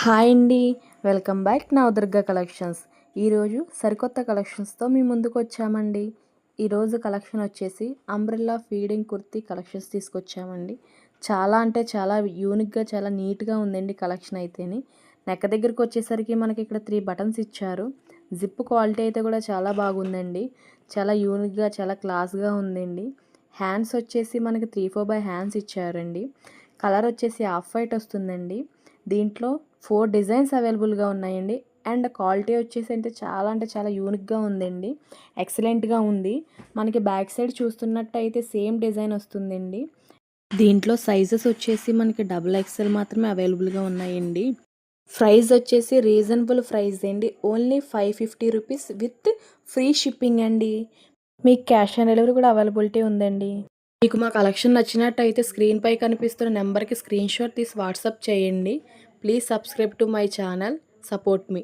Hi అండి. Welcome back Navadurga collections. ఈరోజు సరికొత్త కలెక్షన్స్తో మీ ముందుకు వచ్చామండి. ఈరోజు కలెక్షన్ వచ్చేసి అంబ్రెల్లా ఫీడింగ్ కుర్తీ కలెక్షన్స్ తీసుకొచ్చామండి. చాలా అంటే చాలా యూనిక్గా చాలా నీట్గా ఉందండి కలెక్షన్ అయితేని. నెక్క దగ్గరికి వచ్చేసరికి మనకి ఇక్కడ 3 బటన్స్ ఇచ్చారు. జిప్ క్వాలిటీ అయితే కూడా చాలా బాగుందండి. చాలా యూనిక్గా చాలా క్లాస్గా ఉందండి. హ్యాండ్స్ వచ్చేసి మనకి 3/4 హ్యాండ్స్ ఇచ్చారండి. కలర్ వచ్చేసి ఆఫ్ వైట్ వస్తుందండి. దీంట్లో 4 డిజైన్స్ అవైలబుల్గా ఉన్నాయండి. అండ్ క్వాలిటీ వచ్చేసి అంటే చాలా యూనిక్గా ఉందండి. ఎక్సలెంట్గా ఉంది. మనకి బ్యాక్ సైడ్ చూస్తున్నట్టయితే సేమ్ డిజైన్ వస్తుందండి. దీంట్లో సైజెస్ వచ్చేసి మనకి XXL మాత్రమే అవైలబుల్గా ఉన్నాయండి. ప్రైస్ వచ్చేసి రీజనబుల్ ప్రైస్ అండి. Only 550 rupees with free shipping అండి. మీకు క్యాష్ ఆన్ డెలివరీ కూడా అవైలబిలిటీ ఉందండి. మీకు మా కలెక్షన్ నచ్చినట్టయితే స్క్రీన్పై కనిపిస్తున్న నెంబర్కి స్క్రీన్ షాట్ తీసి వాట్సాప్ చేయండి. Please subscribe to my channel. Support me.